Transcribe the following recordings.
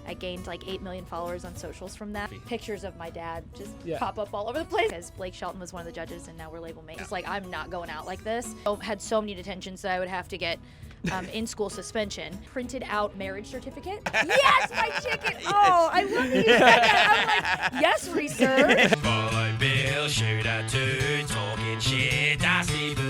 I gained like 8 million followers on socials from that. Pictures of my dad just pop up all over the place. Because Blake Shelton was one of the judges and now we're label mates. It's like, I'm not going out like this. I had so many detentions that I would have to get in-school suspension. Printed out marriage certificate. Yes, my chicken. Oh, I love that you said that. I'm like, yes, research. Follow Bill, shooter 2, talking shit, Dusty Boo.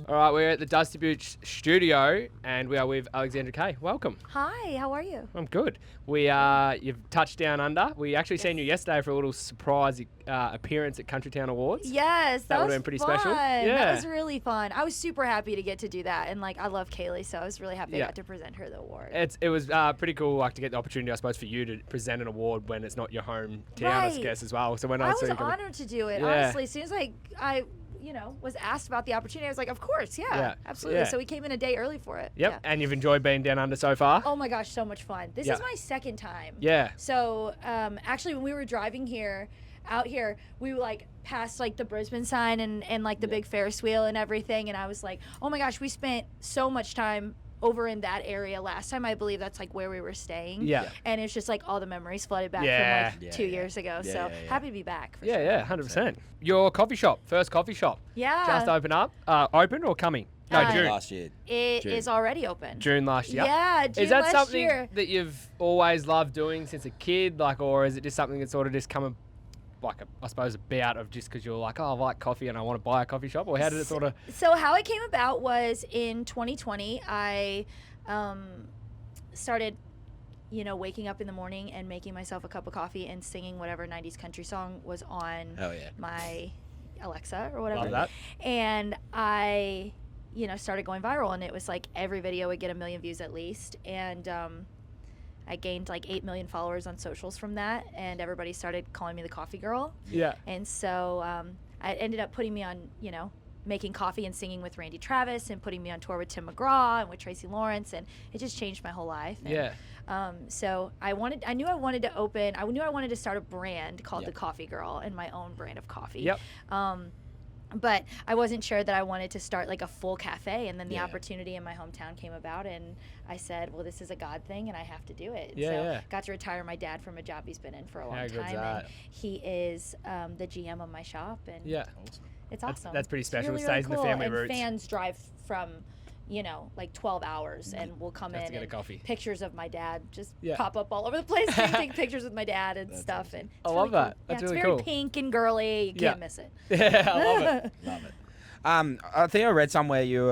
All right, we're at the Dusty Booch studio, and we are with Alexandra Kay. Welcome. Hi, how are you? I'm good. You've touched down under. We actually seen you yesterday for a little surprise appearance at Countrytown Awards. Yes, that would was have been pretty fun. special. Yeah, that was really fun. I was super happy to get to do that, and like I love Kaylee, so I was really happy I got to present her the award. It was pretty cool, like to get the opportunity, I suppose, for you to present an award when it's not your hometown, I guess, as well. So when I was honored to do it. Honestly, as soon as I was asked about the opportunity, I was like, of course, absolutely. Yeah. So we came in a day early for it. Yep. And you've enjoyed being down under so far? Oh my gosh, so much fun. This is my second time. Yeah. So actually, when we were driving out here, we like passed like the Brisbane sign and like the big Ferris wheel and everything, and I was like, oh my gosh, we spent so much time over in that area last time. I believe that's like where we were staying. Yeah. And it's just like all the memories flooded back from like 2 years ago. So happy to be back. For sure. Yeah, 100%. Your coffee shop, first coffee shop. Yeah. Just open up. Open or coming? No, June. Last year. It is already open. June last year. Yeah, June Is that last something year. that you've always loved doing since a kid, like, or is it just something that sort of just come I suppose, a bout of just because you're like, oh, I like coffee and I want to buy a coffee shop, or how did it sort of? So how it came about was in 2020, I started, waking up in the morning and making myself a cup of coffee and singing whatever 90s country song was on my Alexa or whatever. Love that. And I, started going viral, and it was like every video would get 1 million views at least. And I gained like 8 million followers on socials from that, and everybody started calling me the coffee girl. Yeah. And so I ended up putting me on, making coffee and singing with Randy Travis, and putting me on tour with Tim McGraw and with Tracy Lawrence, and it just changed my whole life. And, so I knew I wanted to start a brand called the Coffee Girl, and my own brand of coffee. Yep. But I wasn't sure that I wanted to start like a full cafe, and then the opportunity in my hometown came about, and I said, well, this is a God thing and I have to do it. Got to retire my dad from a job he's been in for a long time, and he is the GM of my shop, and it's awesome. That's pretty special. Really, it stays really in the family cool. roots. And fans drive from like 12 hours and will come in, to get a and coffee. Pictures of my dad just pop up all over the place. Take pictures with my dad and stuff. Awesome. And I love really that. Cool. That's it's really very cool. pink and girly. You can't miss it. Yeah, I love it. Love it. I think I read somewhere you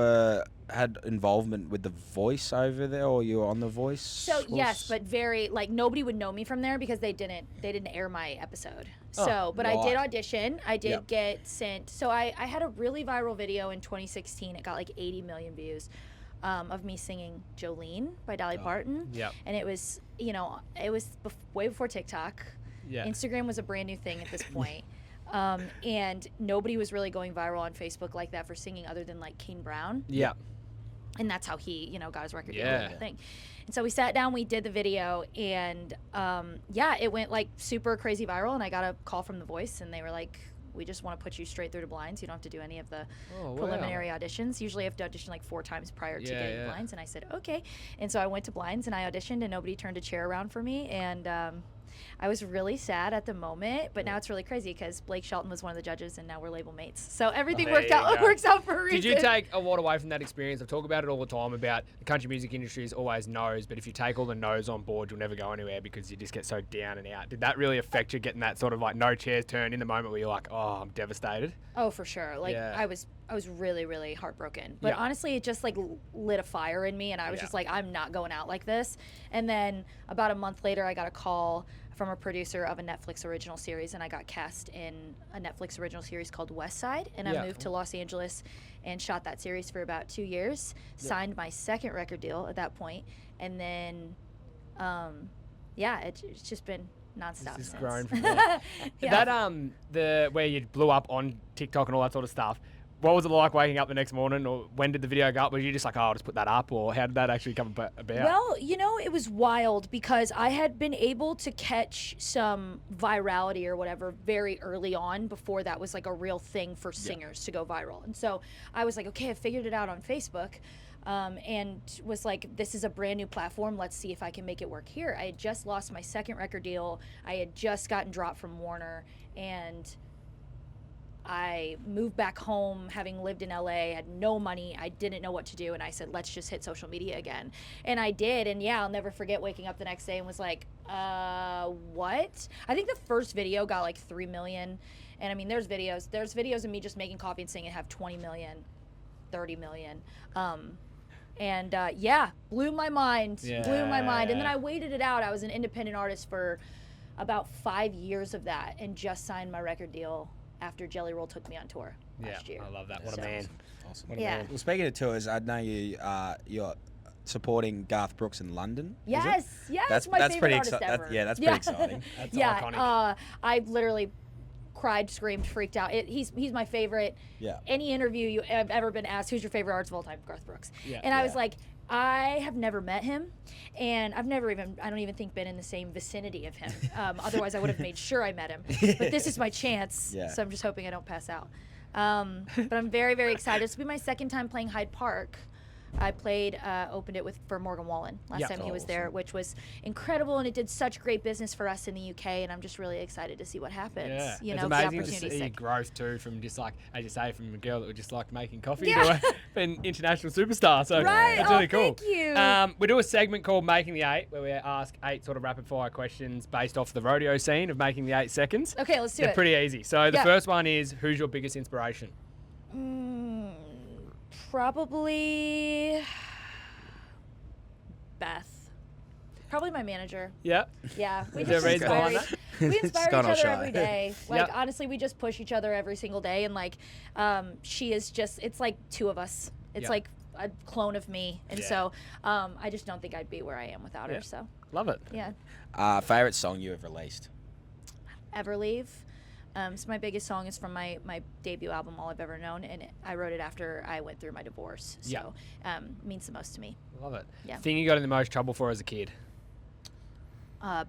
had involvement with The Voice over there, or you were on The Voice. So yes, but very like nobody would know me from there because they didn't air my episode. But I did audition. I did get sent. So I had a really viral video in 2016. It got like 80 million views of me singing Jolene by Dolly Parton. Yeah. And it was way before TikTok. Yeah. Instagram was a brand new thing at this point. And nobody was really going viral on Facebook like that for singing other than like Kane Brown. Yeah. And that's how he, got his record deal Yeah. and everything. And so we sat down, we did the video, and it went like super crazy viral. And I got a call from The Voice, and they were like, we just want to put you straight through to blinds. You don't have to do any of the preliminary auditions. Usually you have to audition like 4 times prior to getting blinds. And I said, okay. And so I went to blinds and I auditioned, and nobody turned a chair around for me. And I was really sad at the moment, but now it's really crazy because Blake Shelton was one of the judges, and now we're label mates. So everything works out for a reason. Did you take a lot away from that experience? I talk about it all the time about the country music industry is always no's, but if you take all the no's on board, you'll never go anywhere because you just get so down and out. Did that really affect you, getting that sort of like no chairs turned in the moment where you're like, oh, I'm devastated? Oh, for sure. Like I was really, really heartbroken. But honestly, it just like lit a fire in me, and I was just like, I'm not going out like this. And then about a month later, I got a call from a producer of a Netflix original series, and I got cast in a Netflix original series called West Side, and I moved to Los Angeles and shot that series for about 2 years, signed my second record deal at that point, and then it's just been nonstop It's since. grown from there. That where you blew up on TikTok and all that sort of stuff, what was it like waking up the next morning, or when did the video go up? Were you just like, oh, I'll just put that up, or how did that actually come about? Well, it was wild because I had been able to catch some virality or whatever very early on before that was like a real thing for singers to go viral. And so I was like, okay, I figured it out on Facebook. and was like, this is a brand new platform. Let's see if I can make it work here. I had just lost my second record deal. I had just gotten dropped from Warner, and I moved back home having lived in LA, had no money. I didn't know what to do. And I said, let's just hit social media again. And I did. And yeah, I'll never forget waking up the next day and was like, what? I think the first video got like 3 million. And I mean, there's videos of me just making coffee and saying it have 20 million, 30 million. Yeah, blew my mind. And then I waited it out. I was an independent artist for about 5 years of that and just signed my record deal after Jelly Roll took me on tour last year. I love that. What a man. Awesome. What a Yeah. man. Well, speaking of tours, I know you're supporting Garth Brooks in London. Yes, That's my favorite pretty artist exciting. ever. That's pretty exciting. That's Yeah, iconic. I literally cried, screamed, freaked out. He's my favorite. Yeah. Any interview I've ever been asked, who's your favorite artist of all time? Garth Brooks. Yeah. And I was like, I have never met him, and I don't even think been in the same vicinity of him. Otherwise, I would have made sure I met him. But this is my chance, Yeah. so I'm just hoping I don't pass out. But I'm very, very excited. This will be my second time playing Hyde Park. I opened it for Morgan Wallen last time he was there, which was incredible, and it did such great business for us in the UK, and I'm just really excited to see what happens. Yeah, You it's know, the amazing to opportunity's see sick. growth too, from just like, as you say, from a girl that would just like making coffee Yeah. to an international superstar. So Right. that's Oh, really cool. thank you. We do a segment called Making the 8, where we ask 8 sort of rapid fire questions based off the rodeo scene of Making the 8 seconds. Okay, let's do They're it. pretty easy. So the Yeah. first one is, who's your biggest inspiration? Probably Beth. Probably my manager. Yeah. Yeah, we Is there just a reason inspire, behind that? we inspire each Scott or other Shy? every day. Like Yep. honestly, we just push each other every single day, and like, she is just. It's like two of us. It's Yep. like a clone of me, and Yeah. so I just don't think I'd be where I am without Yeah. her. So Love it. yeah, Favorite song you have released? Ever Leave. So my biggest song is from my debut album, All I've Ever Known, and I wrote it after I went through my divorce. Yeah. So means the most to me. Love it. Yeah. Thing you got in the most trouble for as a kid?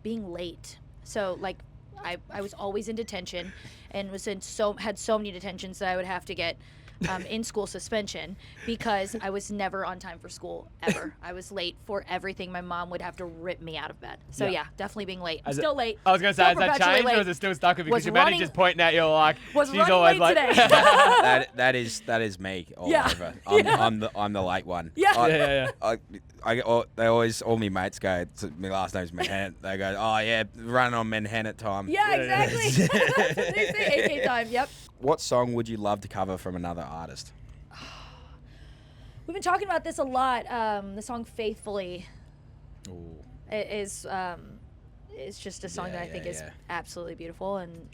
Being late. So like I was always in detention and had so many detentions that I would have to get in school suspension because I was never on time for school ever. I was late for everything. My mom would have to rip me out of bed. So Yeah. yeah, definitely being late. I'm Has it- still late. I was going to say, Still has that perpetually changed, or late. is it still stuck with you? Was Because your running- manager's pointing at you like, Was she's running always late like... today. that is me all Yeah. over. Yeah. I'm the late one. Yeah. All my mates go. My last name's Manhattan. They go, oh yeah, running on Manhattan time. Yeah, Yeah. exactly. That's what they say. AK time. Yep. What song would you love to cover from another artist? We've been talking about this a lot. The song "Faithfully" Ooh. is just a song that I think is yeah. absolutely beautiful, and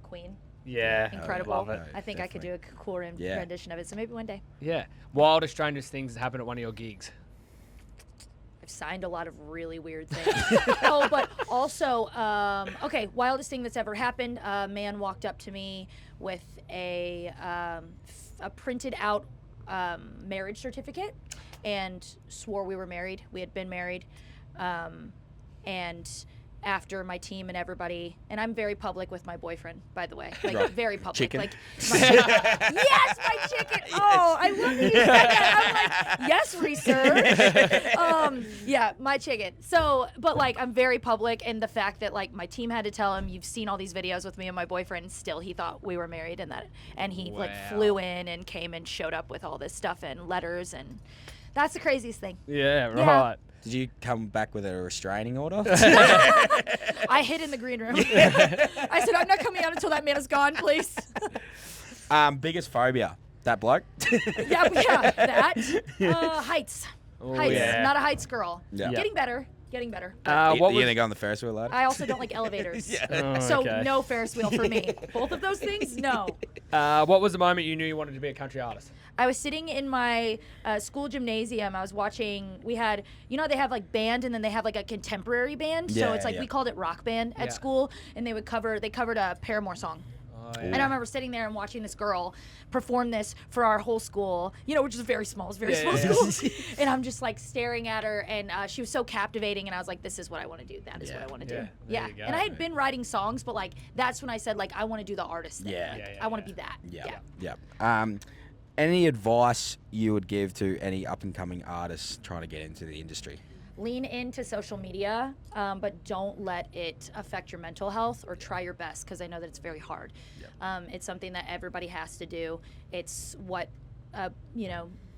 Queen, Yeah. incredible. Love it. I think I could do a cool Yeah. rendition of it. So maybe one day. Yeah. Wildest, strangest things that happened at one of your gigs? I've signed a lot of really weird things. Oh, but also, okay, wildest thing that's ever happened. A man walked up to me with a printed out marriage certificate and swore we were married. We had been married. And after my team and everybody, and I'm very public with my boyfriend, by the way, like Right. very public. Chicken? Like, yes, my chicken. Oh, I love that you said that. I'm like, yes, research. Yeah, my chicken. So, but like, I'm very public, and the fact that like my team had to tell him, you've seen all these videos with me and my boyfriend, and still he thought we were married, and he like Wow. flew in and came and showed up with all this stuff and letters, and that's the craziest thing. Yeah, Yeah. right. Did you come back with a restraining order? I hid in the green room. I said, I'm not coming out until that man is gone, please. Biggest phobia? That bloke? Yeah, that. Heights. Oh, Heights. yeah. Not a heights girl. Yeah. Getting better. You What was... gonna go on the Ferris wheel later? I also don't like elevators. Oh, So okay. no Ferris wheel for me. Both of those things, no. What was the moment you knew you wanted to be a country artist? I was sitting in my school gymnasium. I was watching. We had, they have like band, and then they have like a contemporary band. So Yeah, it's like yeah. we called it rock band at Yeah. school, and they covered a Paramore song. Oh, And I remember sitting there and watching this girl perform this for our whole school, which is very small. It's a very small school. And I'm just like staring at her, and she was so captivating, and I was like, this is what I want to do. That is what I want to Yeah. do. There Yeah. you go. And I had been writing songs, but like that's when I said like I want to do the artist thing. Yeah. Like, Yeah, I want to yeah. be that. Yeah. Yeah. Any advice you would give to any up-and-coming artists trying to get into the industry? Lean into social media, but don't let it affect your mental health, or try your best, because I know that it's very hard. It's something that everybody has to do. It's what,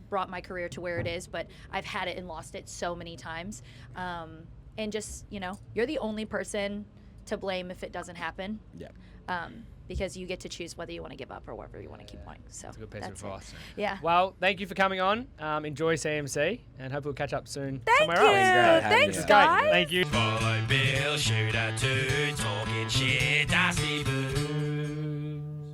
brought my career to where it is, but I've had it and lost it so many times. And just, you're the only person to blame if it doesn't happen. Because you get to choose whether you want to give up or whether you want to keep going. So That's a good piece of advice. Yeah. Well, thank you for coming on. Enjoy CMC, and hopefully we'll catch up soon Thank somewhere else. you. Thanks, you. guys. Thank you. Follow Bill Shooter 2, talking shit, Dusty Boo.